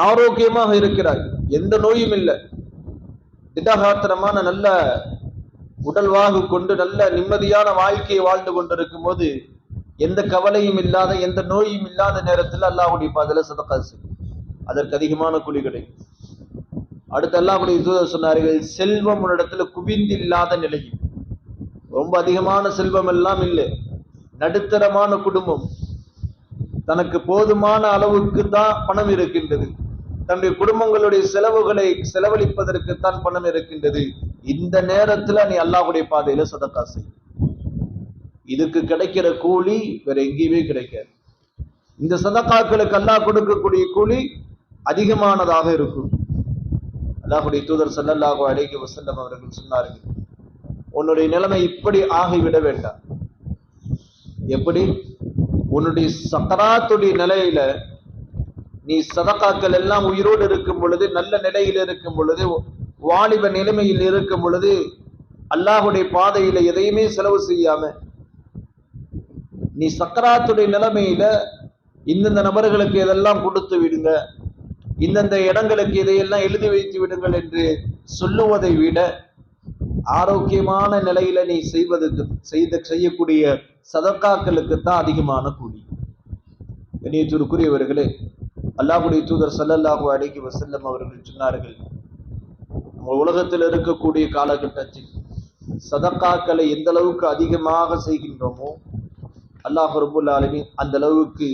ஆரோக்கியமாக இருக்கிறாய், எந்த நோயும் இல்லை, திடகாத்திரமான நல்ல உடல்வாகு கொண்டு நல்ல நிம்மதியான வாழ்க்கையை வாழ்ந்து கொண்டிருக்கும் போது, எந்த கவலையும் இல்லாத எந்த நோயும் இல்லாத நேரத்தில் அல்லாஹ்வுடைய பாதையில சதக்கா செய், அதற்கு அதிகமான கூலி கிடைக்கும். அடுத்து அல்லாஹ்வுடைய தூதர் சொன்னார்கள், செல்வம் உன்னிடத்துல குவிந்து இல்லாத நிலையில், ரொம்ப அதிகமான செல்வம் எல்லாம் இல்லை, நடுத்தரமான குடும்பம், தனக்கு போதுமான அளவுக்கு தான் பணம் இருக்கின்றது, தன்னுடைய குடும்பங்களுடைய செலவுகளை செலவழிப்பதற்கு தான் பணம் இருக்கின்றது, இந்த நேரத்துல நீ அல்லாஹ்வுடைய பாதையில சதக்கா செய். இதுக்கு கிடைக்கிற கூலி வேற எங்கேயுமே கிடைக்காது. இந்த சதக்காக்களுக்கு அல்லாஹ் கொடுக்கக்கூடிய கூலி அதிகமானதாக இருக்கும். அல்லாஹ்வுடைய தூதர் ஸல்லல்லாஹு அலைஹி வஸல்லம் அவர்கள் சொன்னார்கள், உன்னுடைய நிலைமை இப்படி ஆகிவிட வேண்டாம். எப்படி? உன்னுடைய சக்கராத்துடைய நிலையில நீ சதக்காக்கள் எல்லாம் உயிரோடு இருக்கும் பொழுது, நல்ல நிலையில் இருக்கும் பொழுது, வாலிப நிலைமையில் இருக்கும் பொழுது, அல்லாஹ்வுடைய பாதையில எதையுமே செலவு செய்யாம நீ சக்கராத்துடைய நிலைமையில இந்தந்த நபர்களுக்கு இதெல்லாம் கொடுத்து விடுங்க, இந்தந்த இடங்களுக்கு இதையெல்லாம் எழுதி வைத்து விடுங்கள் என்று சொல்லுவதை விட, ஆரோக்கியமான நிலையில நீ செய்யக்கூடிய சதக்காக்களுக்கு தான் அதிகமான கூலி. கண்ணியத்திற்குரியவர்களே, அல்லாஹ்வுடைய தூதர் ஸல்லல்லாஹு அலைஹி வஸல்லம் அவர்கள் சொன்னார்கள், நம்ம உலகத்தில் இருக்கக்கூடிய காலகட்டத்தில் சதக்காக்களை எந்த அளவுக்கு அதிகமாக செய்கின்றோமோ அல்லாஹ் ரப்பல் ஆலமீன் அந்த அளவுக்கு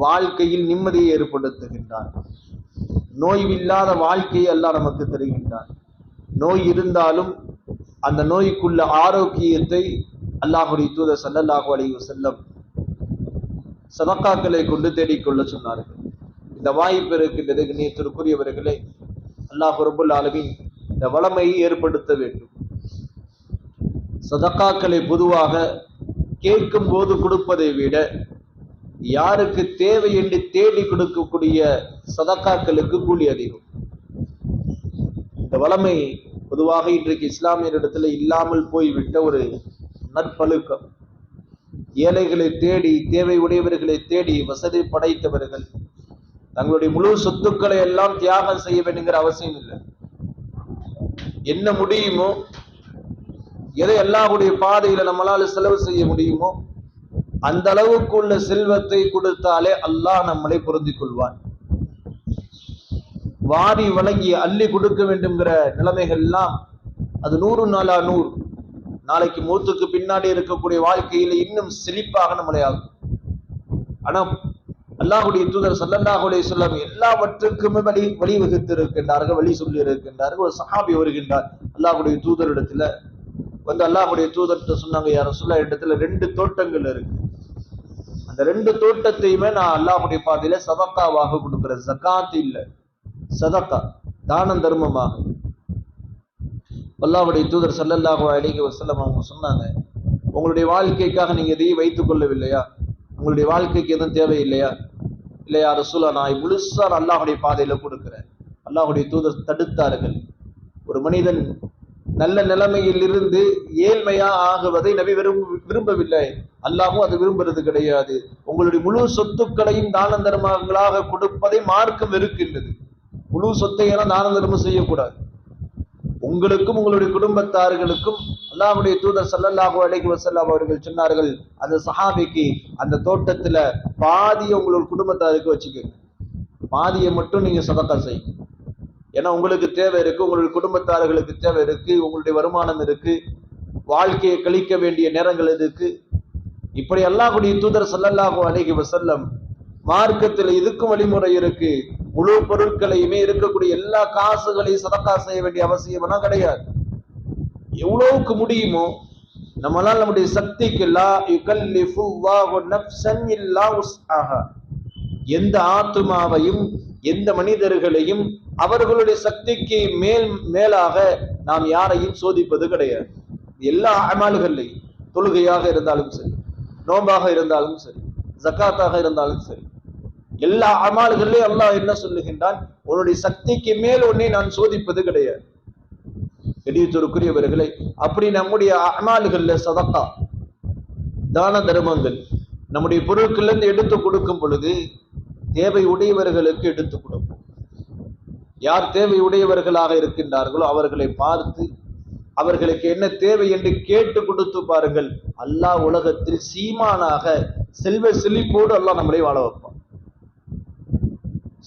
வாழ்க்கையில் நிம்மதியை ஏற்படுத்துகின்றான். நோய் இல்லாத வாழ்க்கையை அல்லாஹ் நமக்கு தருகின்றான். நோய் இருந்தாலும் அந்த நோய்க்குள்ள ஆரோக்கியத்தை அல்லாஹ்வுடைய தூதர் ஸல்லல்லாஹு அலைஹி வஸல்லம் சதக்காக்களை கொண்டு தேடிக்கொள்ள சொன்னார்கள். இந்த வாய்ப்பு இருக்கின்றது. கண்ணியத்திற்குரியவர்களே, அல்லாஹ் ரப்பல் ஆலமீன் இந்த வளமையை ஏற்படுத்த வேண்டும். சதக்காக்களை பொதுவாக கேட்கும் போது கொடுப்பதை விட யாருக்கு தேவை என்று தேடி கொடுக்கக்கூடிய சதக்காக்களுக்கு கூலி அதிகம். இந்த வளமை பொதுவாக இன்றைக்கு இஸ்லாமியரிடத்துல இல்லாமல் போய்விட்ட ஒரு நற்பழுக்கம். ஏழைகளை தேடி, தேவை உடையவர்களை தேடி, வசதி படைத்தவர்கள் தங்களுடைய முழு சொத்துக்களை எல்லாம் தியாகம் செய்ய வேண்டுங்கிற அவசியம் இல்லை. என்ன முடியுமோ, எதை அல்லாஹ்வுடைய பாதையில நம்மளால செலவு செய்ய முடியுமோ அந்த அளவுக்கு உள்ள செல்வத்தை கொடுத்தாலே அல்லாஹ் நம்மளை பொருந்திக் கொள்வான். வாரி வழங்கி அள்ளி கொடுக்க வேண்டும்ங்கிற நிலைமைகள் எல்லாம் அது 100 நாளா 100, நாளைக்கு மூத்துக்கு பின்னாடி இருக்கக்கூடிய வாழ்க்கையில இன்னும் செழிப்பாக நம்மளை ஆகும். ஆனா அல்லாஹ்வுடைய தூதர் ஸல்லல்லாஹு அலைஹி வஸல்லம் எல்லாவற்றுக்குமே வழி வகுத்து இருக்கின்றார்கள், வழி சொல்லி இருக்கின்றார்கள். ஒரு சஹாபி வருகின்றார் அல்லாஹ்வுடைய தூதரிடத்துல, வந்து அல்லாஹ்வுடைய தூதர்கிட்ட சொன்னாங்க, யா ரசூலல்லாஹ், இடத்துல 2 தோட்டங்கள் இருக்கு, அந்த 2 தோட்டத்தையுமே நான் அல்லாஹ்வுடைய பாதையில சதக்காவாக கொடுக்கிறேன். ஜகாத் இல்ல, சதக்கா, தானம் தர்மமாக. அல்லாஹ்வுடைய தூதர் ஸல்லல்லாஹு அலைஹி வஸல்லம் அவங்க சொன்னாங்க, உங்களுடைய வாழ்க்கைக்காக நீங்க எதையும் வைத்துக் கொள்ளவில்லையா? உங்களுடைய வாழ்க்கைக்கு எதுவும் தேவையில்லையா? இல்லையா ரசூலல்லாஹ், நான் முழுசா அல்லாஹ்வுடைய பாதையில கொடுக்கிறேன். அல்லாஹ்வுடைய தூதர் தடுத்தார்கள். ஒரு மனிதன் நல்ல நிலைமையில் இருந்து ஏழ்மையா ஆகுவதை நபி விரும்பவில்லை, அல்லாஹ்வும் அது விரும்புறது கிடையாது. உங்களுடைய முழு சொத்துக்களையும் தான தர்மங்களாக கொடுப்பதை மார்க்கம் வெறுக்கின்றது. முழு சொத்தை எல்லாம் தான தர்மம் செய்யக்கூடாது. உங்களுக்கும் உங்களுடைய குடும்பத்தார்களுக்கும் அல்லாஹ்வுடைய தூதர் ஸல்லல்லாஹு அலைஹி வஸல்லம் அவர்கள் சொன்னார்கள், அந்த சஹாபிக்கு அந்த தோட்டத்துல பாதியை உங்களோட குடும்பத்தாருக்கு வச்சுக்கோங்க, பாதியை மட்டும் நீங்க சதக்கா செய்யுங்க. ஏன்னா உங்களுக்கு தேவை இருக்கு, உங்களுடைய குடும்பத்தார்களுக்கு தேவை இருக்கு, உங்களுடைய வருமானம் இருக்கு, வாழ்க்கையை கழிக்க வேண்டிய நேரங்கள் இருக்கு. இப்படி அல்லாஹ்வுடைய தூதர் ஸல்லல்லாஹு அலைஹி வஸல்லம் மார்க்கத்தில் இதுக்கும் வழிமுறை இருக்கு. முழு பொருட்களையுமே இருக்கக்கூடிய எல்லா காசுகளையும் சதக்கா செய்ய வேண்டிய அவசியம்னா கிடையாது. எவ்வளவுக்கு முடியுமோ நம்மளால் நம்முடைய சக்திக்கு லா யுகல்லிஃபுல்லாஹு நஃப்ஸன் இல்லா உஸ்அஹா, எந்த ஆத்துமாவையும் எந்த மனிதர்களையும் அவர்களுடைய சக்திக்கு மேலாக நாம் யாரையும் சோதிப்பது கிடையாது. எல்லா அமல்களையும், தொழுகையாக இருந்தாலும் சரி, நோம்பாக இருந்தாலும் சரி, ஜக்காத்தாக இருந்தாலும் சரி, எல்லா அமல்களையும் அல்லாஹ் என்ன சொல்லுகின்றான், உன்னுடைய சக்திக்கு மேல் ஒன்றை நான் சோதிப்பது கிடையாது. கண்ணியத்திற்குரியவர்களே, அப்படி நம்முடைய அமல்கள்ல சதக்கா, தான தர்மங்கள், நம்முடைய பொருட்கள்ல இருந்து எடுத்து கொடுக்கும் பொழுது தேவை உடையவர்களுக்கு எடுத்து கொடுப்போம். யார் தேவை உடையவர்களாக இருக்கின்றார்களோ அவர்களை பார்த்து அவர்களுக்கு என்ன தேவை என்று கேட்டு கொடுத்து பாருங்கள். அல்லாஹ் உலகத்தில் சீமானாக செல்வ செழிப்போடு அல்லாஹ் நம்மளை வாழ வைப்பான்.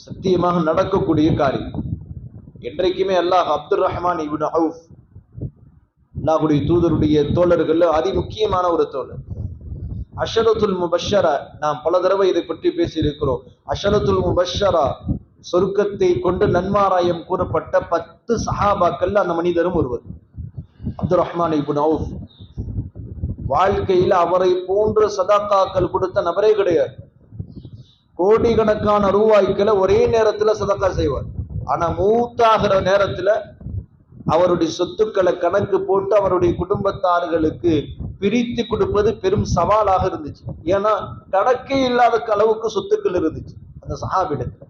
சத்தியமாக நடக்கக்கூடிய காரியம். என்றைக்குமே அல்லாஹ் அப்துல் ரஹ்மான் இப்னு அவுஃப், அல்லாஹ்வுடைய தூதருடைய தோழர்கள் அதி முக்கியமான ஒரு தோழர். அஷரத்துல் முபஷரா, நாம் பல தடவை இதை பற்றி பேசி இருக்கிறோம். அஷரத்துல் முபஷரா, சொர்க்கத்தை கொண்டு நன்மாராயம் கூறப்பட்ட 10 சஹாபாக்கள் அந்த மனிதரும் ஒருவர். அப்துல் ரஹ்மான் இப்னு அவுஃப் வாழ்க்கையில் அவரை போன்ற சதக்காக்கள் கொடுத்த நபரே கிடையாது. கோடிக்கணக்கான ரூபாய்களை ஒரே நேரத்துல சதக்கா செய்வார். ஆனா மூத்தாகிற நேரத்துல அவருடைய சொத்துக்களை கணக்கு போட்டு அவருடைய குடும்பத்தார்களுக்கு பிரித்து கொடுப்பது பெரும் சவாலாக இருந்துச்சு. ஏன்னா கணக்கே இல்லாத அளவுக்கு சொத்துக்கள் இருந்துச்சு அந்த சஹாபிடத்துல.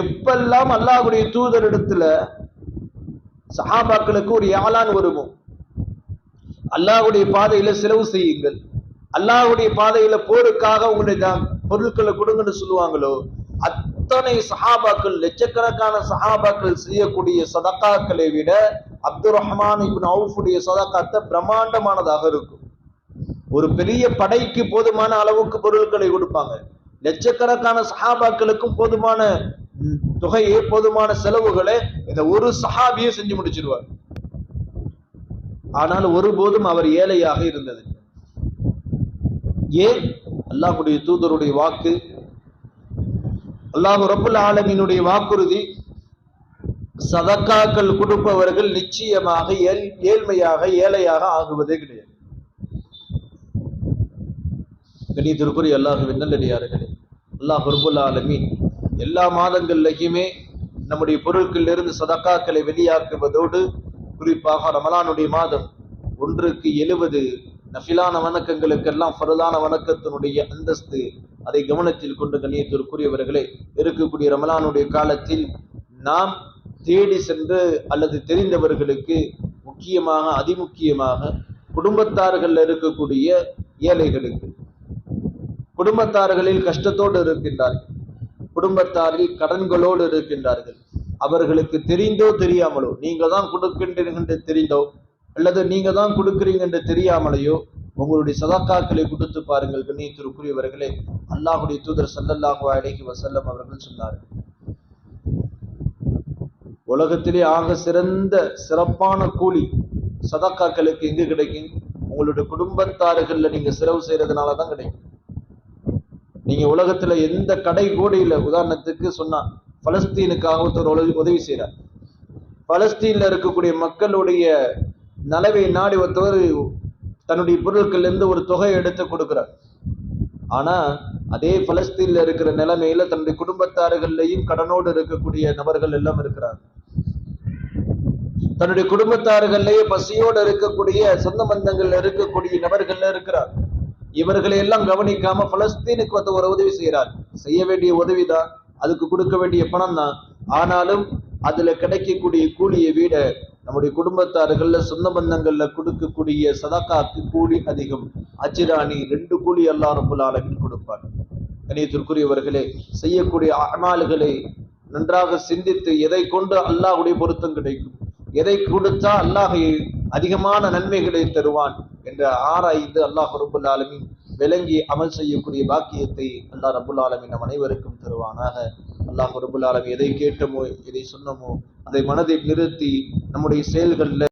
எப்பெல்லாம் அல்லாஹ்வுடைய தூதரிடத்துல சஹாபாக்களுக்கு ஒரு யாழான் வருமோ, அல்லாஹ்வுடைய பாதையில செலவு செய்யுங்கள், அல்லாஹ்வுடைய பாதையில போருக்காக உங்களுடைய பொருட்களை கொடுங்கன்னு சொல்லுவாங்களோ, அத்தனை சஹாபாக்கள், லட்சக்கணக்கான சஹாபாக்கள் செய்யக்கூடிய சதக்காக்களை விட அப்துல் ரஹ்மான் இப்னு அவுஃபுடைய சதக்காத்தை பிரம்மாண்டமானதாக இருக்கும். ஒரு பெரிய படைக்கு போதுமான அளவுக்கு பொருட்களை கொடுப்பாங்க. லட்சக்கணக்கான சஹாபாக்களுக்கும் போதுமான தொகையை, போதுமான செலவுகளை இந்த ஒரு சஹாபியை செஞ்சு முடிச்சிருவார். ஆனால் ஒருபோதும் அவர் ஏழையாக இருந்தது. ஏன்? அல்லாஹ்வுடைய தூதருடைய வாக்கு, அல்லாஹ் ரப்புல் ஆலமீனுடைய வாக்குறுதி, சதக்காக்கள் கொடுப்பவர்கள் நிச்சயமாக ஏழ்மையாக ஏழையாக ஆகுவதே கிடையாது. கண்ணியத்திற்குரிய அல்லாஹ்வின் நல்லடியார்களே, அல்லாஹ் ரப்புல் ஆலமீன் எல்லா மாதங்கள்லையுமே நம்முடைய பொருட்களில் இருந்து சதக்காக்களை வெளியாக்குவதோடு, குறிப்பாக ரமலானுடைய மாதம் ஒன்றுக்கு 70 நஃபிலான வணக்கங்களுக்கெல்லாம் ஃபர்தான வணக்கத்தினுடைய அந்தஸ்து, அதை கவனத்தில் கொண்டு கண்ணியத்திற்குரியவர்களே, இருக்கக்கூடிய ரமலானுடைய காலத்தில் நாம் தேடி சென்று அல்லது தெரிந்தவர்களுக்கு, முக்கியமாக அதிமுக்கியமாக குடும்பத்தார்கள் இருக்கக்கூடிய ஏழைகளுக்கு, குடும்பத்தார்களில் கஷ்டத்தோடு இருக்கின்றார்கள், குடும்பத்தாரில் கடன்களோடு இருக்கின்றார்கள், அவர்களுக்கு தெரிந்தோ தெரியாமலோ, நீங்க தான் கொடுக்கின்றீர்கள் என்று தெரிந்தோ அல்லது நீங்க தான் கொடுக்கிறீங்க என்று தெரியாமலையோ உங்களுடைய சதக்காக்களை கொடுத்து பாருங்கள். கண்ணியத்திற்குரியவர்களே, அல்லாஹ்வுடைய தூதர் ஸல்லல்லாஹு அலைஹி வஸல்லம் அவர்கள் சொன்னார்கள், உலகத்திலே ஆக சிறந்த சிறப்பான கூலி சதக்காக்களுக்கு எங்கு கிடைக்கும்? உங்களுடைய குடும்பத்தார்கள்ல நீங்க செலவு செய்யறதுனால தான் கிடைக்கும். நீங்க உலகத்துல எந்த கடை கோடியில, உதாரணத்துக்கு சொன்னா பலஸ்தீனுக்காக ஒருத்தர் உதவி செய்யறார், பலஸ்தீன்ல இருக்கக்கூடிய மக்களுடைய நலவை நாடி ஒருத்தவர் தன்னுடைய பொருட்கள் இருந்து ஒரு தொகையை எடுத்து கொடுக்கிறார். ஆனா அதே பலஸ்தீன்ல இருக்கிற நிலைமையில தன்னுடைய குடும்பத்தார்கள்லையும் கடனோடு இருக்கக்கூடிய நபர்கள் எல்லாம் இருக்கிறார். தன்னுடைய குடும்பத்தார்கள்லேயே பசியோடு இருக்கக்கூடிய சொந்த பந்தங்கள்ல இருக்கக்கூடிய நபர்கள் இருக்கிறார். இவர்களை எல்லாம் கவனிக்காம பலஸ்தீனுக்கு வந்து ஒரு உதவி செய்யறார். செய்ய வேண்டிய உதவிதான், அதுக்கு கொடுக்க வேண்டிய பணம் தான். ஆனாலும் அதுல கிடைக்கக்கூடிய கூலியை விட நம்முடைய குடும்பத்தார்கள்ல சொந்த பந்தங்கள்ல கொடுக்கக்கூடிய சதகாக்கு கூலி அதிகம். அஜ்ரானி 2 கூலி அல்லாஹ் ரப்பல் ஆலமீன் கொடுப்பார். கண்ணியத்திற்குரியவர்களே, செய்யக்கூடிய அமால்களை நன்றாக சிந்தித்து எதை கொண்டு அல்லாஹ்வுடைய பொருத்தம் கிடைக்கும், எதை கொடுத்தா அல்லாஹ் அதிகமான நன்மைகளை தருவான் என்ற ஆராய்ந்து அல்லாஹ் ரப்பல் ஆலமீன் விளங்கி அமல் செய்யக்கூடிய பாக்கியத்தை அல்லாஹ் ரப்பல் ஆலமீன் நம் அனைவருக்கும் தருவானாக. அல்லாஹ் ரப்பல் ஆலமீன் எதை கேட்டமோ எதை சொன்னமோ அதை மனதில் நிறுத்தி நம்முடைய செயல்களில்